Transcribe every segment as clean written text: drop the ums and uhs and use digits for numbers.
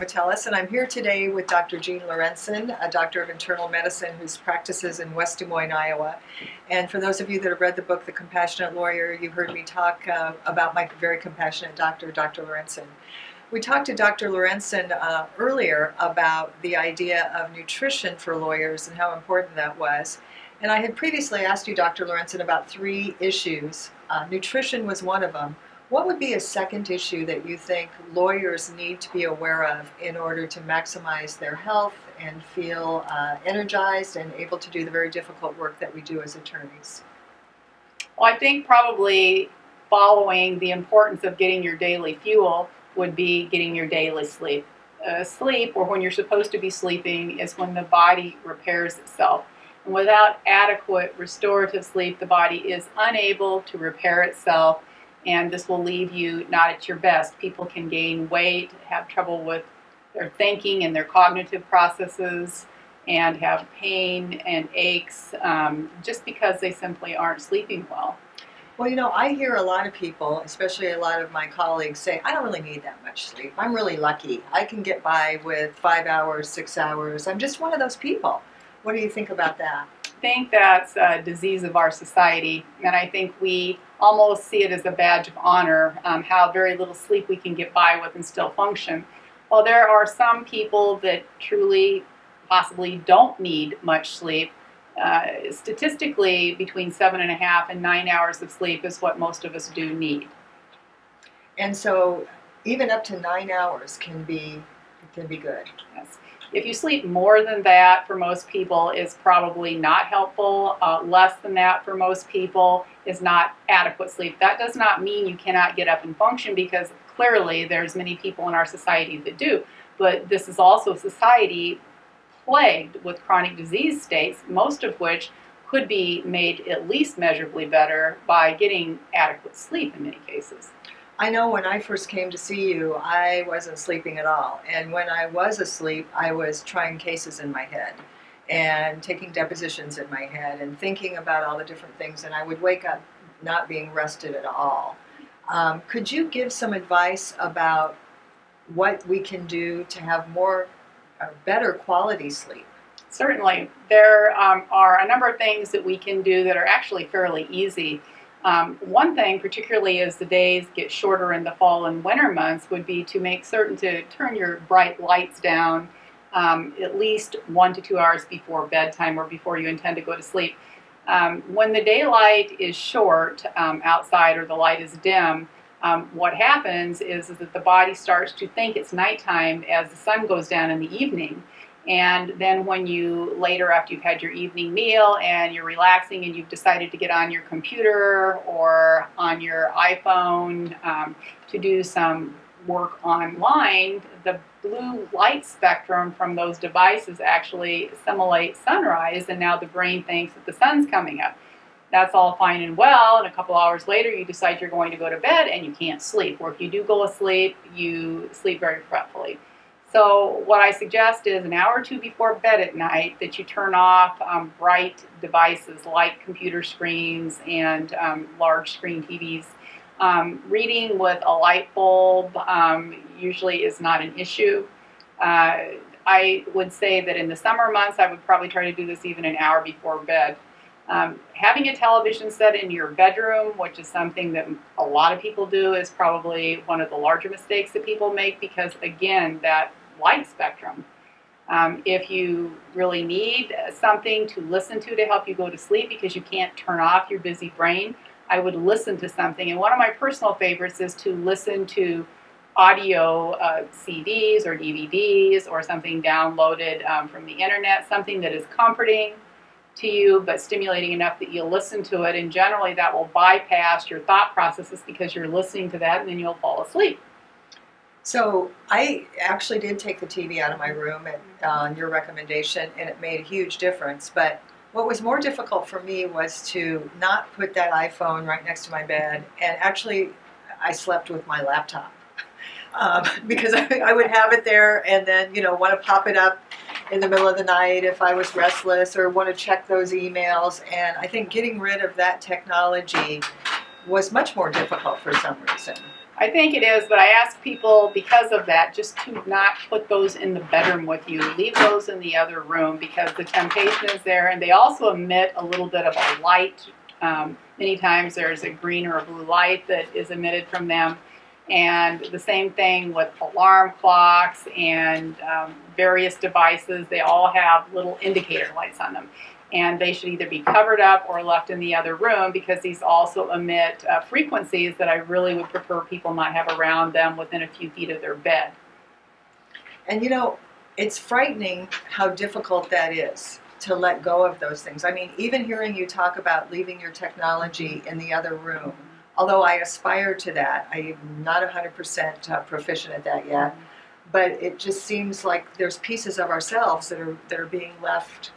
Stamatelos, and I'm here today with Dr. Jean Lorentzen, a doctor of internal medicine whose practices in West Des Moines, Iowa. And for those of you that have read the book, The Compassionate Lawyer, you heard me talk about my very compassionate doctor, Dr. Lorentzen. We talked to Dr. Lorentzen earlier about the idea of nutrition for lawyers and how important that was. And I had previously asked you, Dr. Lorentzen, about 3 issues. Nutrition was one of them. What would be a second issue that you think lawyers need to be aware of in order to maximize their health and feel energized and able to do the very difficult work that we do as attorneys? Well, I think probably following the importance of getting your daily fuel would be getting your daily sleep. Sleep, or when you're supposed to be sleeping, is when the body repairs itself. And without adequate restorative sleep, the body is unable to repair itself, and this will leave you not at your best. People can gain weight, have trouble with their thinking and their cognitive processes, and have pain and aches just because they simply aren't sleeping well. Well, you know, I hear a lot of people, especially a lot of my colleagues, say, I don't really need that much sleep. I'm really lucky. I can get by with 5 hours, 6 hours. I'm just one of those people. What do you think about that? I think that's a disease of our society, and I think we almost see it as a badge of honor, how very little sleep we can get by with and still function. While there are some people that truly possibly don't need much sleep, statistically between 7.5 and 9 hours of sleep is what most of us do need. And so even up to 9 hours can be good. Yes. If you sleep more than that, for most people, is probably not helpful. Less than that for most people is not adequate sleep. That does not mean you cannot get up and function, because clearly there's many people in our society that do. But this is also a society plagued with chronic disease states, most of which could be made at least measurably better by getting adequate sleep in many cases. I know when I first came to see you, I wasn't sleeping at all. And when I was asleep, I was trying cases in my head and taking depositions in my head and thinking about all the different things. And I would wake up not being rested at all. Could you give some advice about what we can do to have better quality sleep? Certainly. There are a number of things that we can do that are actually fairly easy. One thing, particularly as the days get shorter in the fall and winter months, would be to make certain to turn your bright lights down at least 1 to 2 hours before bedtime or before you intend to go to sleep. When the daylight is short outside, or the light is dim, what happens is that the body starts to think it's nighttime as the sun goes down in the evening. And then when you, later after you've had your evening meal and you're relaxing and you've decided to get on your computer or on your iPhone to do some work online, the blue light spectrum from those devices actually simulate sunrise, and now the brain thinks that the sun's coming up. That's all fine and well, and a couple hours later you decide you're going to go to bed and you can't sleep. Or if you do go to sleep, you sleep very fretfully. So what I suggest is an hour or 2 before bed at night that you turn off bright devices like computer screens and large screen TVs. Reading with a light bulb usually is not an issue. I would say that in the summer months I would probably try to do this even an hour before bed. Having a television set in your bedroom, which is something that a lot of people do, is probably one of the larger mistakes that people make, because again, that light spectrum. If you really need something to listen to help you go to sleep because you can't turn off your busy brain, I would listen to something. And one of my personal favorites is to listen to audio CDs or DVDs or something downloaded from the internet, something that is comforting to you but stimulating enough that you'll listen to it, and generally that will bypass your thought processes because you're listening to that, and then you'll fall asleep. So I actually did take the TV out of my room on your recommendation, and it made a huge difference. But what was more difficult for me was to not put that iPhone right next to my bed, and actually I slept with my laptop because I would have it there and then, you know, want to pop it up in the middle of the night if I was restless or want to check those emails. And I think getting rid of that technology was much more difficult for some reason. I think it is, but I ask people because of that just to not put those in the bedroom with you. Leave those in the other room because the temptation is there, and they also emit a little bit of a light. Many times there's a green or a blue light that is emitted from them. And the same thing with alarm clocks and various devices. They all have little indicator lights on them. And they should either be covered up or left in the other room because these also emit frequencies that I really would prefer people not have around them within a few feet of their bed. And you know, it's frightening how difficult that is to let go of those things. I mean, even hearing you talk about leaving your technology in the other room, although I aspire to that, I'm not 100% proficient at that yet, but it just seems like there's pieces of ourselves that are being left,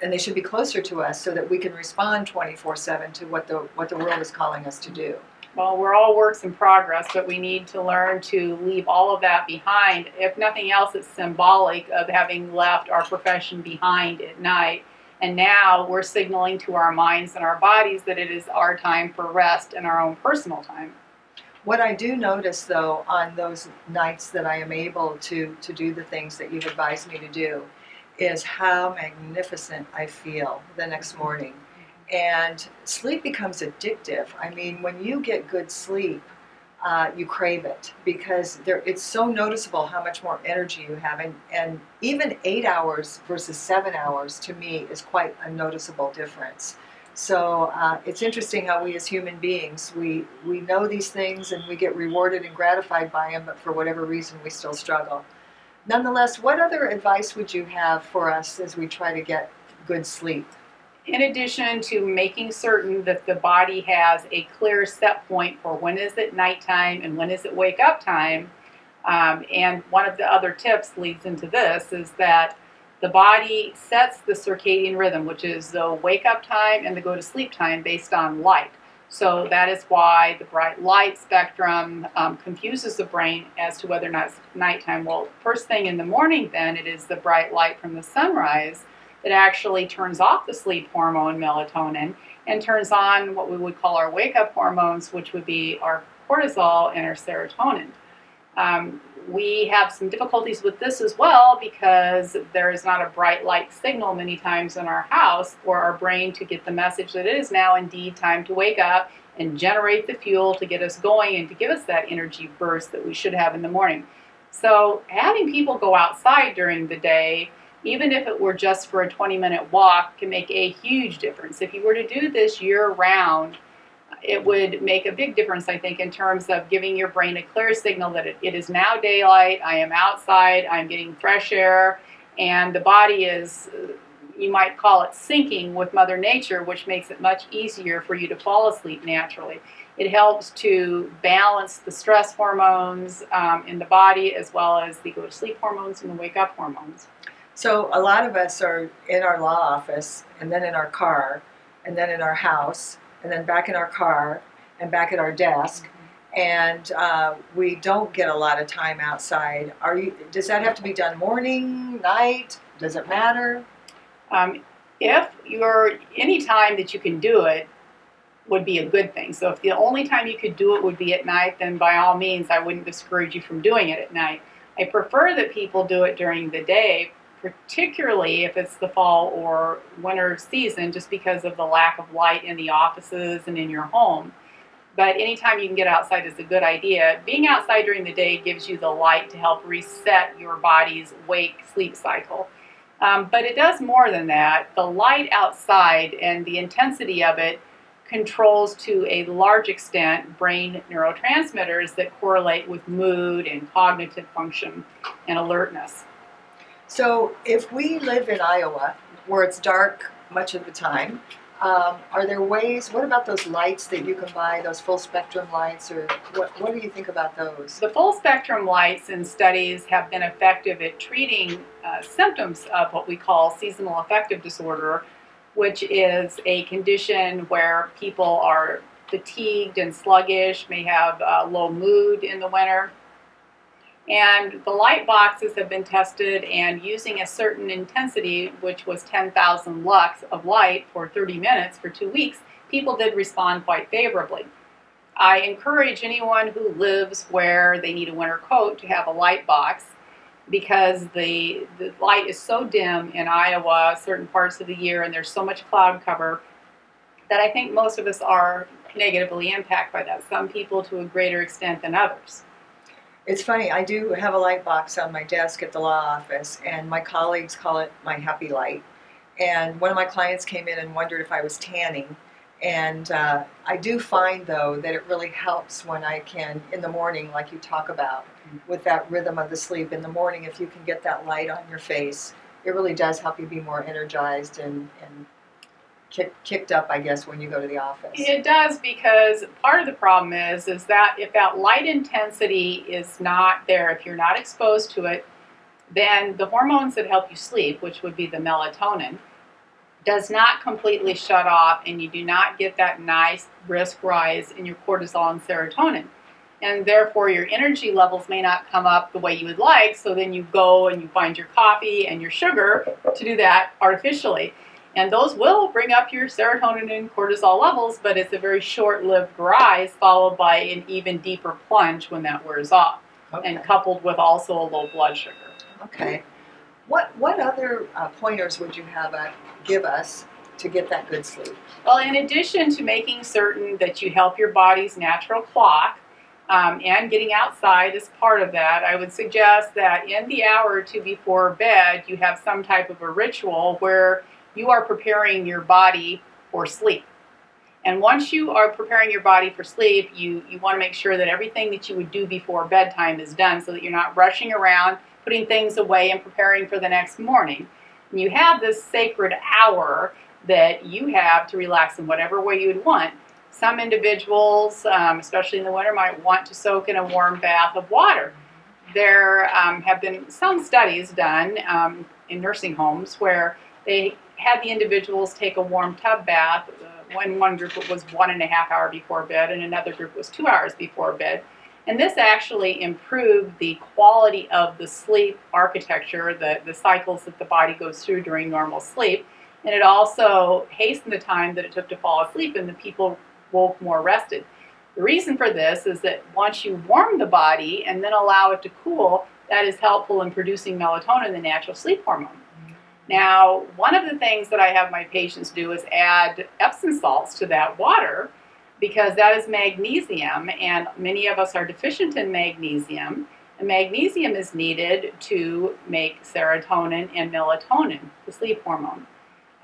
and they should be closer to us so that we can respond 24/7 to what the world is calling us to do. Well, we're all works in progress, but we need to learn to leave all of that behind. If nothing else, it's symbolic of having left our profession behind at night. And now we're signaling to our minds and our bodies that it is our time for rest and our own personal time. What I do notice, though, on those nights that I am able to do the things that you've advised me to do, is how magnificent I feel the next morning. And sleep becomes addictive. I mean, when you get good sleep, you crave it because it's so noticeable how much more energy you have. And even 8 hours versus 7 hours, to me, is quite a noticeable difference. So it's interesting how we as human beings, we know these things and we get rewarded and gratified by them, but for whatever reason, we still struggle. Nonetheless, what other advice would you have for us as we try to get good sleep? In addition to making certain that the body has a clear set point for when is it nighttime and when is it wake up time, and one of the other tips leads into this, is that the body sets the circadian rhythm, which is the wake up time and the go to sleep time based on light. So that is why the bright light spectrum confuses the brain as to whether or not it's nighttime. Well, first thing in the morning then, it is the bright light from the sunrise that actually turns off the sleep hormone melatonin and turns on what we would call our wake-up hormones, which would be our cortisol and our serotonin. We have some difficulties with this as well because there is not a bright light signal many times in our house for our brain to get the message that it is now indeed time to wake up and generate the fuel to get us going and to give us that energy burst that we should have in the morning. So having people go outside during the day, even if it were just for a 20-minute walk, can make a huge difference. If you were to do this year-round, it would make a big difference, I think, in terms of giving your brain a clear signal that it is now daylight, I am outside, I'm getting fresh air, and the body is, you might call it syncing with Mother Nature, which makes it much easier for you to fall asleep naturally. It helps to balance the stress hormones in the body as well as the go-to-sleep hormones and the wake-up hormones. So a lot of us are in our law office, and then in our car, and then in our house, and then back in our car, and back at our desk, and we don't get a lot of time outside. Does that have to be done morning, night? Does it matter? If any time that you can do it would be a good thing. So if the only time you could do it would be at night, then by all means, I wouldn't discourage you from doing it at night. I prefer that people do it during the day, particularly if it's the fall or winter season, just because of the lack of light in the offices and in your home. But anytime you can get outside is a good idea. Being outside during the day gives you the light to help reset your body's wake-sleep cycle. But it does more than that. The light outside and the intensity of it controls to a large extent brain neurotransmitters that correlate with mood and cognitive function and alertness. So if we live in Iowa, where it's dark much of the time, are there ways, what about those lights that you can buy, those full spectrum lights, or what do you think about those? The full spectrum lights in studies have been effective at treating symptoms of what we call seasonal affective disorder, which is a condition where people are fatigued and sluggish, may have low mood in the winter. And the light boxes have been tested, and using a certain intensity, which was 10,000 lux of light for 30 minutes for 2 weeks, people did respond quite favorably. I encourage anyone who lives where they need a winter coat to have a light box, because the light is so dim in Iowa certain parts of the year, and there's so much cloud cover, that I think most of us are negatively impacted by that. Some people to a greater extent than others. It's funny, I do have a light box on my desk at the law office, and my colleagues call it my happy light. And one of my clients came in and wondered if I was tanning. And I do find, though, that it really helps when I can, in the morning, like you talk about, with that rhythm of the sleep. In the morning, if you can get that light on your face, it really does help you be more energized and kicked up, I guess, when you go to the office. It does, because part of the problem is that if that light intensity is not there, if you're not exposed to it, then the hormones that help you sleep, which would be the melatonin, does not completely shut off, and you do not get that nice brisk rise in your cortisol and serotonin. And therefore your energy levels may not come up the way you would like, so then you go and you find your coffee and your sugar to do that artificially. And those will bring up your serotonin and cortisol levels, but it's a very short-lived rise followed by an even deeper plunge when that wears off, and coupled with also a low blood sugar. Okay. What other pointers would you have give us to get that good sleep? Well, in addition to making certain that you help your body's natural clock, and getting outside is part of that, I would suggest that in the hour or two before bed, you have some type of a ritual where you are preparing your body for sleep. And once you are preparing your body for sleep, you want to make sure that everything that you would do before bedtime is done, so that you're not rushing around, putting things away and preparing for the next morning. And you have this sacred hour that you have to relax in whatever way you would want. Some individuals, especially in the winter, might want to soak in a warm bath of water. There have been some studies done in nursing homes where they had the individuals take a warm tub bath. In one group it was 1.5 hours before bed, and another group was 2 hours before bed. And this actually improved the quality of the sleep architecture, the cycles that the body goes through during normal sleep. And it also hastened the time that it took to fall asleep, and the people woke more rested. The reason for this is that once you warm the body and then allow it to cool, that is helpful in producing melatonin, the natural sleep hormone. Now, one of the things that I have my patients do is add Epsom salts to that water, because that is magnesium, and many of us are deficient in magnesium. And magnesium is needed to make serotonin and melatonin, the sleep hormone.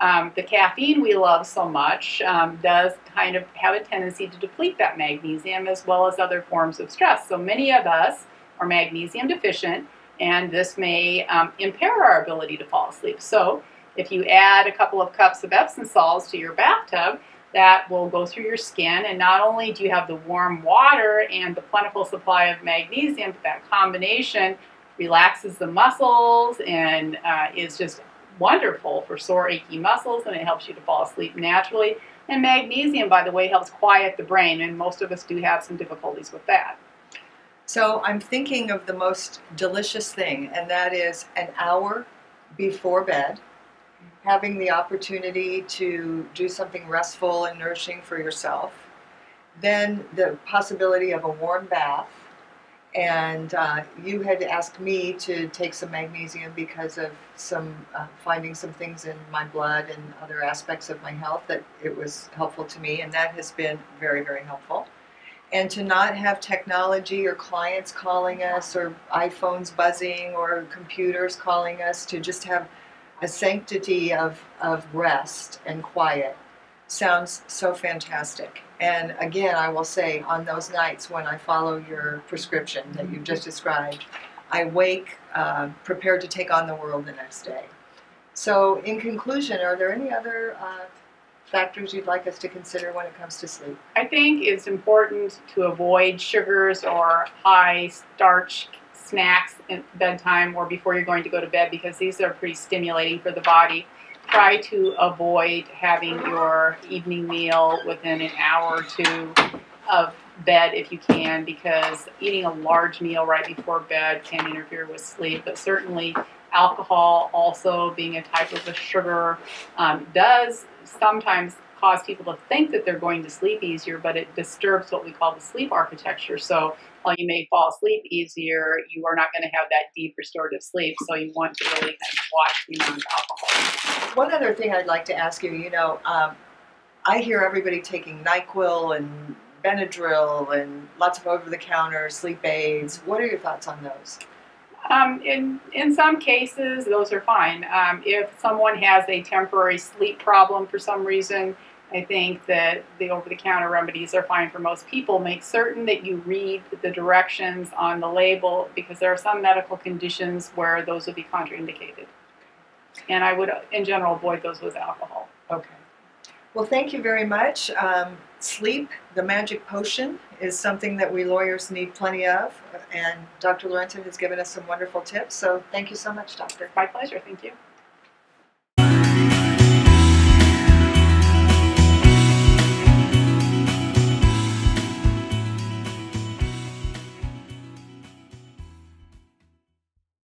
The caffeine we love so much does kind of have a tendency to deplete that magnesium, as well as other forms of stress. So many of us are magnesium deficient, and this may impair our ability to fall asleep. So if you add a couple of cups of Epsom salts to your bathtub, that will go through your skin, and not only do you have the warm water and the plentiful supply of magnesium, but that combination relaxes the muscles and is just wonderful for sore, achy muscles, and it helps you to fall asleep naturally. And magnesium, by the way, helps quiet the brain, and most of us do have some difficulties with that. So I'm thinking of the most delicious thing, and that is an hour before bed, having the opportunity to do something restful and nourishing for yourself. Then the possibility of a warm bath. And you had asked me to take some magnesium because of some finding some things in my blood and other aspects of my health that it was helpful to me, and that has been very, very helpful. And to not have technology or clients calling us or iPhones buzzing or computers calling us, to just have a sanctity of rest and quiet sounds so fantastic. And again, I will say, on those nights when I follow your prescription that you just described, I wake prepared to take on the world the next day. So in conclusion, are there any other factors you'd like us to consider when it comes to sleep? I think it's important to avoid sugars or high starch snacks at bedtime or before you're going to go to bed, because these are pretty stimulating for the body. Try to avoid having your evening meal within an hour or two of bed if you can, because eating a large meal right before bed can interfere with sleep. But certainly alcohol, also being a type of a sugar, does sometimes cause people to think that they're going to sleep easier, but it disturbs what we call the sleep architecture. So while you may fall asleep easier, you are not going to have that deep restorative sleep. So you want to really kind of watch the amount of alcohol. One other thing I'd like to ask you, I hear everybody taking NyQuil and Benadryl and lots of over-the-counter sleep aids. What are your thoughts on those? In some cases, those are fine. If someone has a temporary sleep problem for some reason, I think that the over-the-counter remedies are fine for most people. Make certain that you read the directions on the label, because there are some medical conditions where those would be contraindicated. And I would, in general, avoid those with alcohol. Okay. Well, thank you very much. Sleep, the magic potion, is something that we lawyers need plenty of, and Dr. Lorentzen has given us some wonderful tips, so thank you so much, Doctor. My pleasure. Thank you.